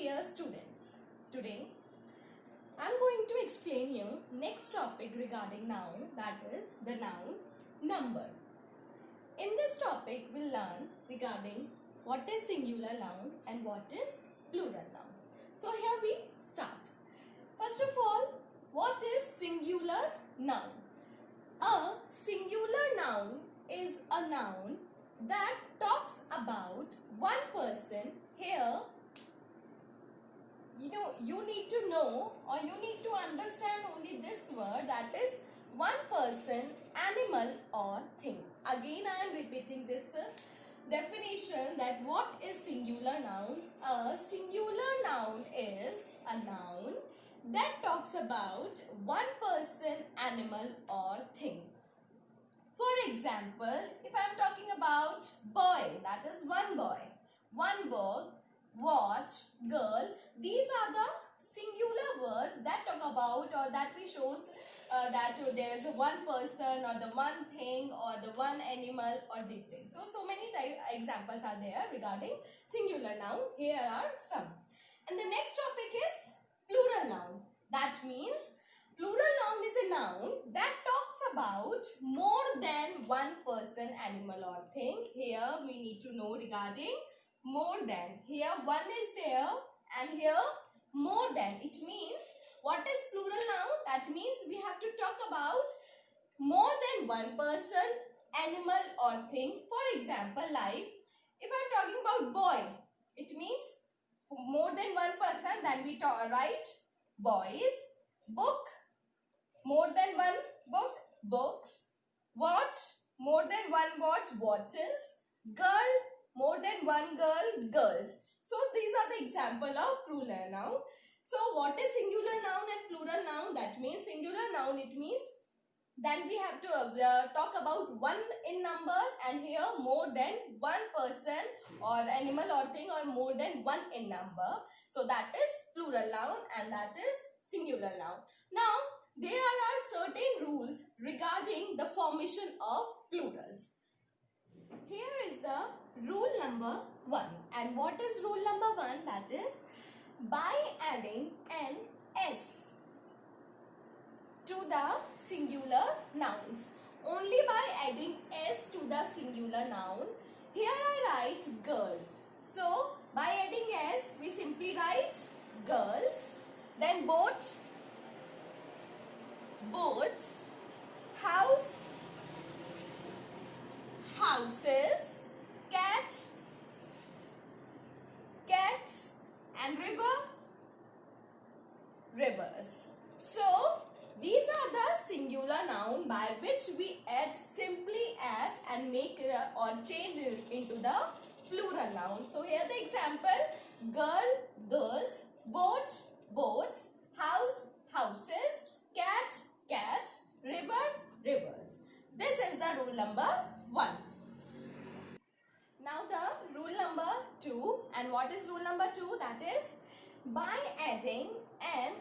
dear students, today I am going to explain you next topic regarding noun, that is the noun number. In this topic we'll learn regarding what is singular noun and what is plural noun. So here we start. First of all, what is singular noun? A singular noun is a noun that talks about one person. Here you need to know or you need to understand only this word, that is one person, animal or thing. Again I am repeating this definition, that what is singular noun? A singular noun is a noun that talks about one person, animal or thing. For example, if I am talking about boy, that is one boy, one book, watch, girl, these are the singular words that talk about or that we shows that there is a one person or the one thing or the one animal or these things. So many examples are there regarding singular noun. Here are some. And the next topic is plural noun. That means plural noun is a noun that talks about more than one person, animal or thing. Here we need to know regarding more than. Here one is there and here more than. It means what is plural noun? That means we have to talk about more than one person, animal or thing. For example, like if I am talking about boy, it means more than one person, then we write boys. Book, more than one book, books. Watch, more than one watch, watches. Girl, more than one girl, girls. So these are the example of plural noun. So what is singular noun and plural noun? That means singular noun, it means then we have to talk about one in number, and here more than one person or animal or thing, or more than one in number. So that is plural noun and that is singular noun. Now there are certain rules regarding the formation of plurals. Here is the rule number 1. And what is rule number 1? That is by adding an S to the singular nouns. Only by adding S to the singular noun. Here I write girl. So by adding S we simply write girls. Then boat, boats, house, houses, cat, cats, and river, rivers. So these are the singular noun by which we add simply as and make or change it into the plural noun. So here the example: girl, girls, boat, boats, house, houses, cat, cats, river, rivers. This is the rule number 1. Now the rule number 2. And what is rule number 2? That is by adding an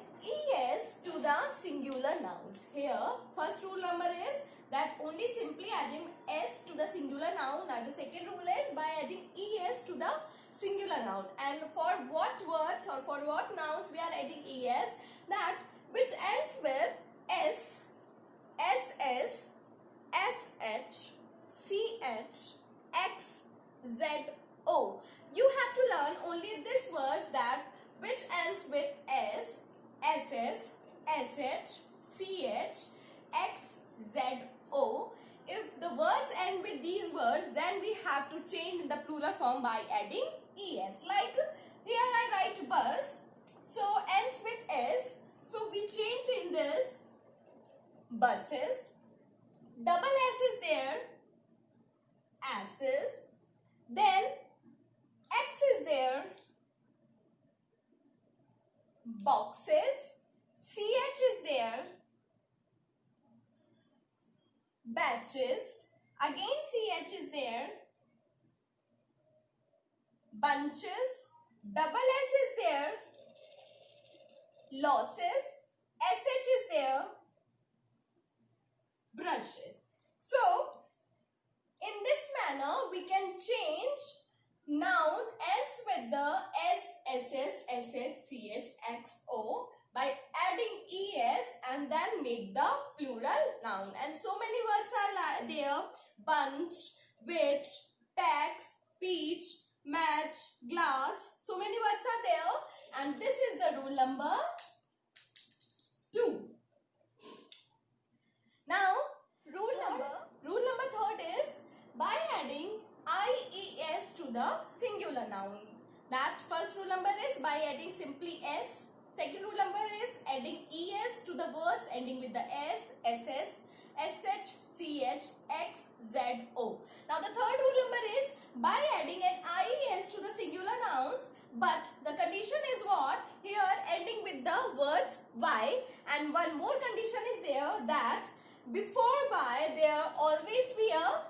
es to the singular nouns. Here first rule number is that only simply adding s to the singular noun, and the second rule is by adding es to the singular noun. And for what words or for what nouns we are adding es? That which ends with s, ss, sh, ch, x, z, o. You have to learn only these words that which ends with s, ss, sh, ch, x, z, o. If the words end with these words, then we have to change in the plural form by adding es. Like here I write bus, so ends with s, so we change in this buses. Double s is there, asses. Then x is there, boxes. Ch is there, batches. Again ch is there, bunches. Double s is there, losses. Sh is there, brushes. So in this manner we can change noun ends with the s, ss, sh, ch, x, o by adding es and then make the plural noun. And so many words are there: bunch, which, tax, peach, match, glass. So many words are there, and this is the rule number 2. Now, rule number third is by adding ies to the singular noun. That first rule number is by adding simply s. Second rule number is adding es to the words ending with the s, ss, sh, ch, x, z, o. Now the third rule number is by adding an ies to the singular nouns, but the condition is what? Here ending with the words y, and one more condition is there, that before y there always be a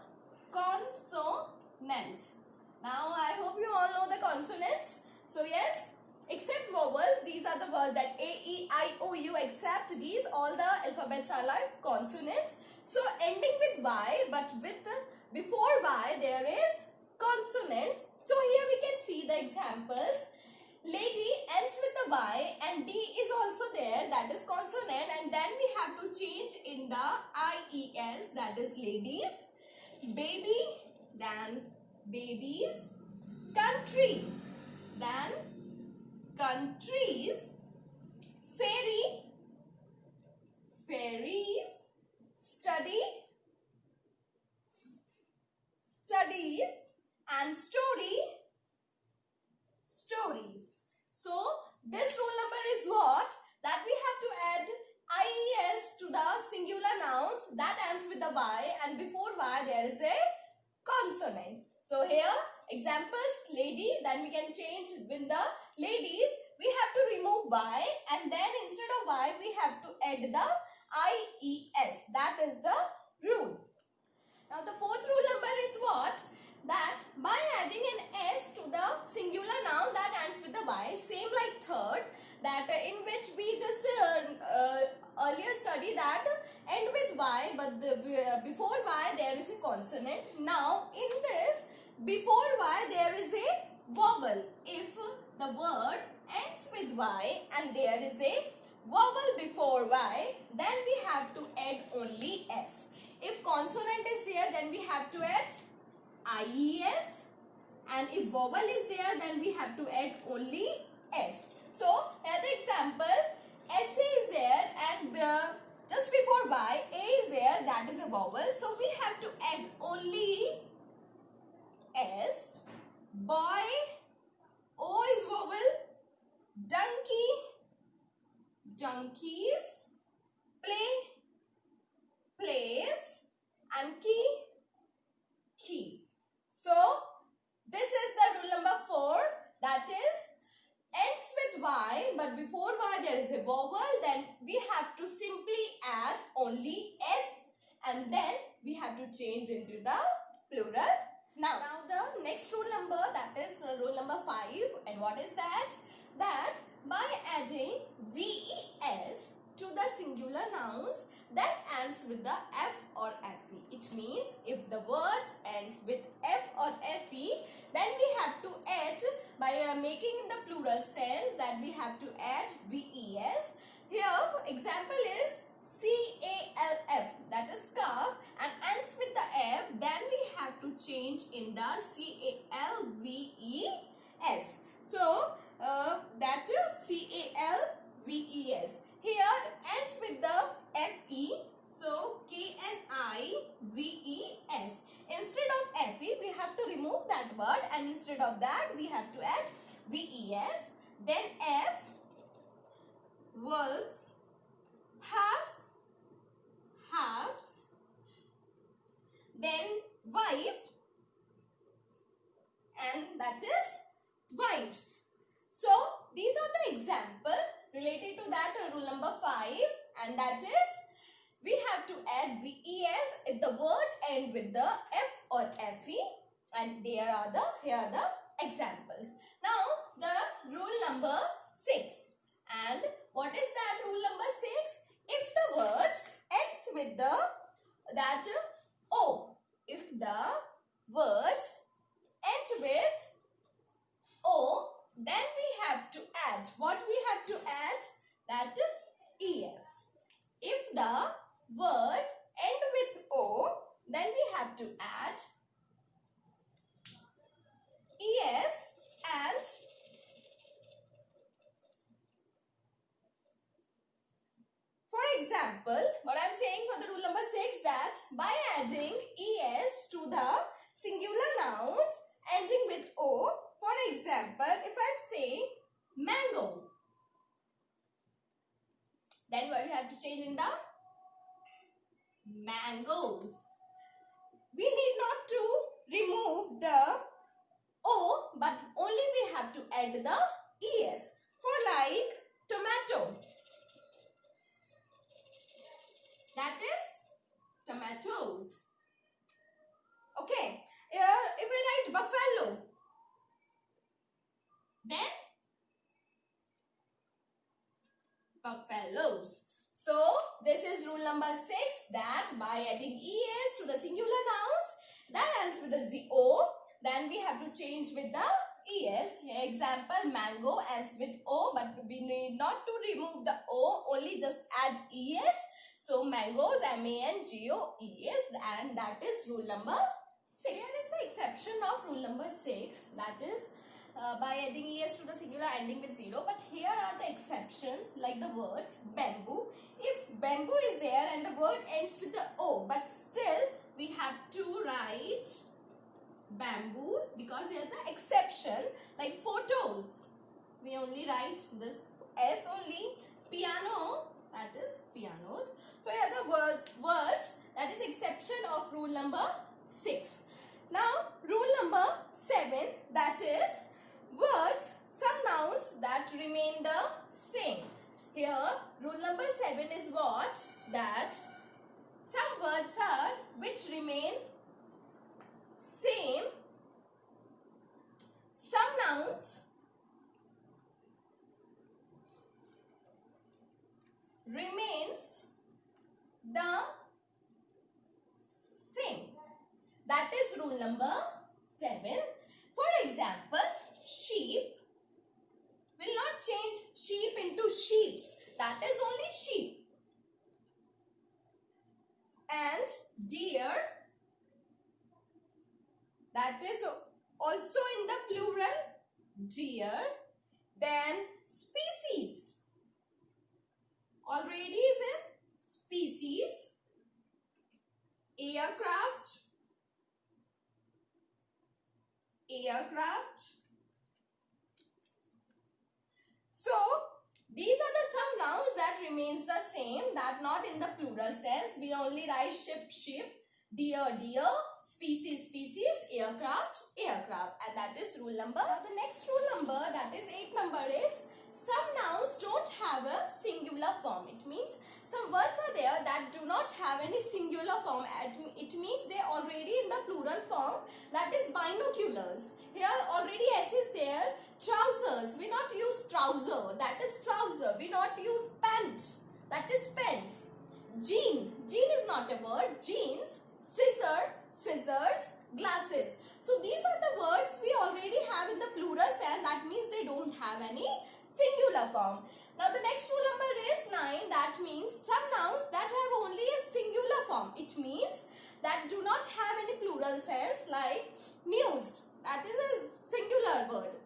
consonants. Now I hope you all know the consonants. So yes, except vowel, these are the words that a, e, I, o, u, except these all the alphabets are like consonants. So ending with y, but with before y there is consonants. So here we can see the examples. Lady ends with the y and d is also there, that is consonant, and then we have to change in the ies, that is ladies. Baby, then babies. Country, then countries. Fairy, fairies. Study, studies. And story, stories. So this rule number is what? That we have to add ies to the singular nouns that ends with the y, and before y there is a consonant. So here examples: lady, then we can change with the ladies. We have to remove y, and then instead of y we have to add the ies. That is the rule. Now the fourth rule number is what? That by adding an s to the singular noun that ends with the y, same like third, that in which we just earlier studied that end with y, but before y there is a consonant. Now in this, before y there is a vowel. If the word ends with y and there is a vowel before y, then we have to add only s. If consonant is there, then we have to add ies, and if vowel is there, then we have to add only s. So here the example: sa is there and just before y a is there, that is a vowel, so we have to add only s. Boy, o is vowel. Donkey, donkeys. Play, plays. And key, keys. So this is the rule number 4, that is ends with y, but before y there is a vowel, then we have to simply add only s, and then we have to change into the plural. Now the next rule number, that is rule number 5, and what is that? That by adding ves to the singular nouns that ends with the f or fe. It means if the words ends with f or fe, then we have to add, by making in the plural sense, that we have to add ves. Here example is calf, that is calf, and ends with the f, then we have to change in the calves. So that calves. Here ends with the fe, so knives. Instead of fe, we have to remove that word, and instead of that, we have to add ves. Then f, wolves. Halves. Then wife, and that is wives. So these are the example related to that rule number 5, and that is we have to add ves if the word end with the f or fe, and here are the examples. Now the rule number 6, and what is that rule number 6? If the words ends with the that o, if the words end with add. What we have to add? That es. If the word end with o, then we have to add es and for example, what I am saying for the rule number 6, that by adding es to the singular nouns ending with o, for example, if I am saying mango, then what we have to change in the mangoes. We need not to remove the o, but only we have to add the es. For like tomato, that is tomatoes. Okay, if we write buffalo, then buffaloes. So this is rule number 6, that by adding es to the singular nouns that ends with the o, then we have to change with the es. Example, mango ends with o, but we need not to remove the o, only just add es. So mangoes, mangoes, and that is rule number 6. Here is the exception of rule number 6, that is by adding es to the singular ending with 0. But here are the exceptions, like the words bamboo. If bamboo is there and the word ends with the o, but still we have to write bamboos, because here the exception, like photos, we only write this s only. Piano, that is pianos. So here the words, that is exception of rule number 6. Now rule number 7, that is words, some nouns that remain the same. Here rule number 7 is what? That some words are which remain same. Some nouns remains the same. That is rule number 7. For example, sheep will not change sheep into sheeps. That is only sheep. And deer, that is also in the plural, deer. Then species, already is in species. Aircraft, aircraft. So these are the some nouns that remains the same, that not in the plural sense. We only write ship, ship, deer, deer, species, species, aircraft, aircraft, and that is rule number. Now the next rule number, that is 8 number, is some nouns don't have a singular form. It means some words are there that do not have any singular form. It means they are already in the plural form, that is binoculars. Here already s is there. Trousers, we not use trouser, that is trouser. We not use pant, that is pants. Jean, jean is not a word. Jeans. Scissor, scissors, glasses. So these are the words we already have in the plural sense, that means they don't have any singular form. Now the next rule number is 9, that means some nouns that have only a singular form. It means that do not have any plural sense, like news, that is a singular word.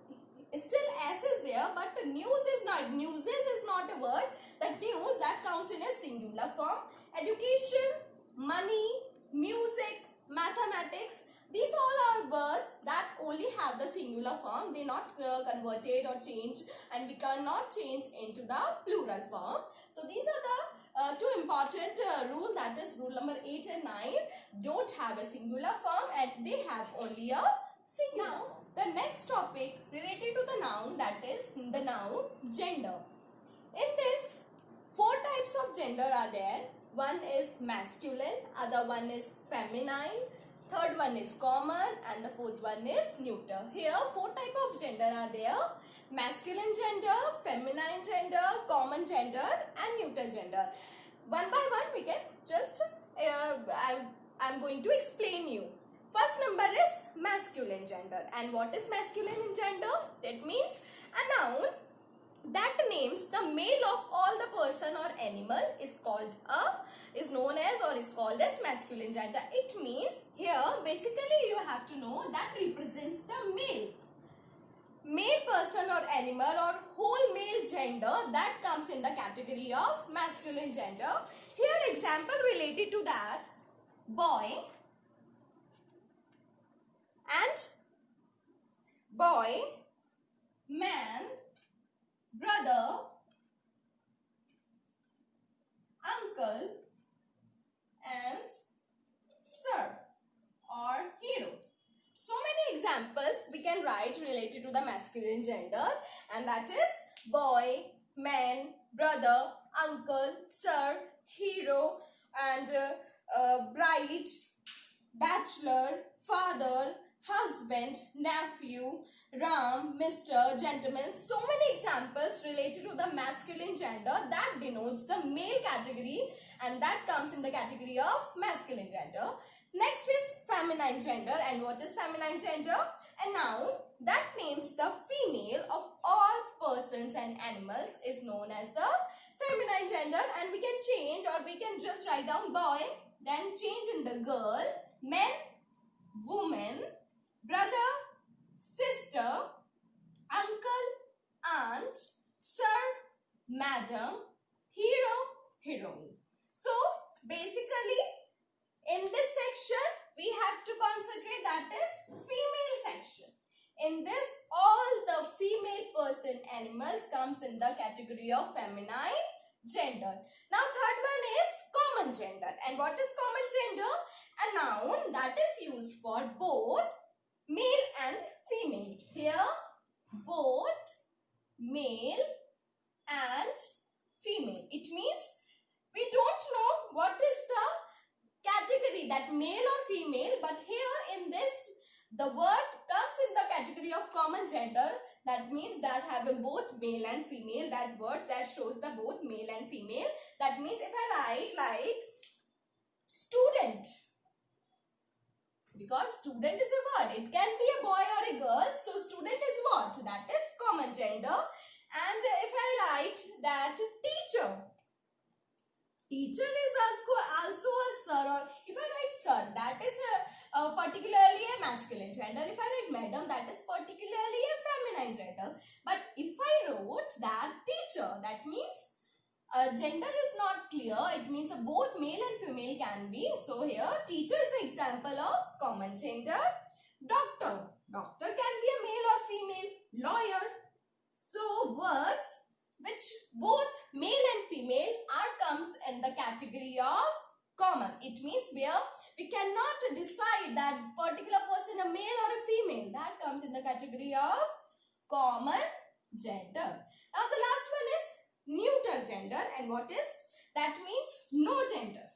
Still s is there, but news is not. Newses is not a word. That news, that counts in a singular form. Education, money, music, mathematics, these all are words that only have the singular form. They not converted or changed, and we cannot change into the plural form. So these are the two important rules, that is rule number 8 and 9 don't have a singular form and they have only a singular form. The next topic related to the noun, that is the noun gender. In this, 4 types of gender are there. One is masculine, other one is feminine, third one is common, and the fourth one is neuter. Here 4 types of gender are there: masculine gender, feminine gender, common gender, and neuter gender. One by one we can just I'm going to explain you. First number is masculine gender. And what is masculine in gender? That means a noun male of all the person or animal is known as or is called as masculine gender. It means here basically you have to know that represents the male person or animal or whole male gender, that comes in the category of masculine gender. Here example related to that: boy, man, brother, uncle and sir or hero. So many examples we can write related to the masculine gender, and that is boy, man, brother, uncle, sir, hero and bride, bachelor, father, husband, nephew, Ram, Mr., gentleman. So many examples related to the masculine gender that denotes the male category, and that comes in the category of masculine gender. Next is feminine gender. And what is feminine gender? A noun that names the female of all persons and animals is known as the feminine gender. And we can change, or we can just write down boy, then change in the girl, men, woman, brother, sister, uncle, aunt, sir, madam, hero, heroine. So basically in this section we have to concentrate, that is female section. In this all the female person animals comes in the category of feminine gender. Now third one is common gender. And what is common gender? A noun that is used for both male and female. Here both male and female. It means we don't know what is the category, that male or female, but here in this the word comes in the category of common gender. That means that having both male and female, that word that shows the both male and female. That means if I write like student, because student is a word, it can be a boy or a girl, so student is what? That is common gender. And if I write that teacher, teacher is also a sir, or if I write sir, that is particularly a masculine gender. If I write madam, that is particularly a feminine gender. But if I wrote that teacher, that means gender is not clear. It means both male and female can be. So here teacher is the example of common gender. Doctor, doctor can be a male or female. Lawyer. So words which both male and female are comes in the category of common. It means where we cannot decide that particular person a male or a female. That comes in the category of common gender. Now the last one is neuter gender. And what is? That means no gender.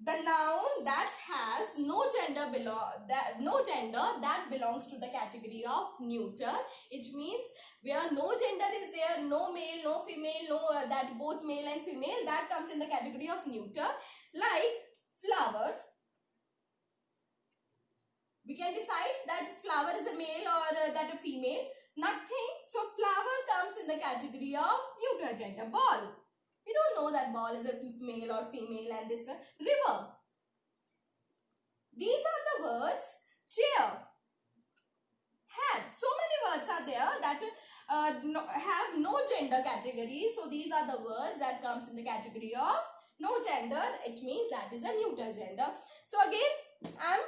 The noun that has no gender that belongs to the category of neuter. It means where no gender is there, no male, no female, no that both male and female, that comes in the category of neuter. Like flower, we can decide that flower is a male or that a female. Nothing. So flower comes in the category of neuter gender. Ball, we don't know that ball is a male or female. And this river, these are the words. Chair, hat, so many words are there that have no gender category. So these are the words that comes in the category of no gender. It means that is a neuter gender. So again I am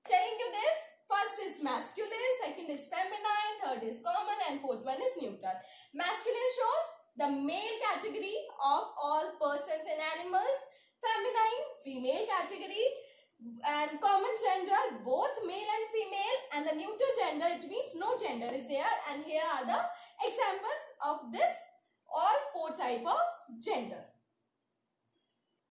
telling you this. First is masculine, second is feminine, third is common, and fourth one is neuter. Masculine shows the male category of all persons and animals. Feminine, female category. And common gender, both male and female. And the neuter gender, it means no gender is there. And here are the examples of this all four type of gender.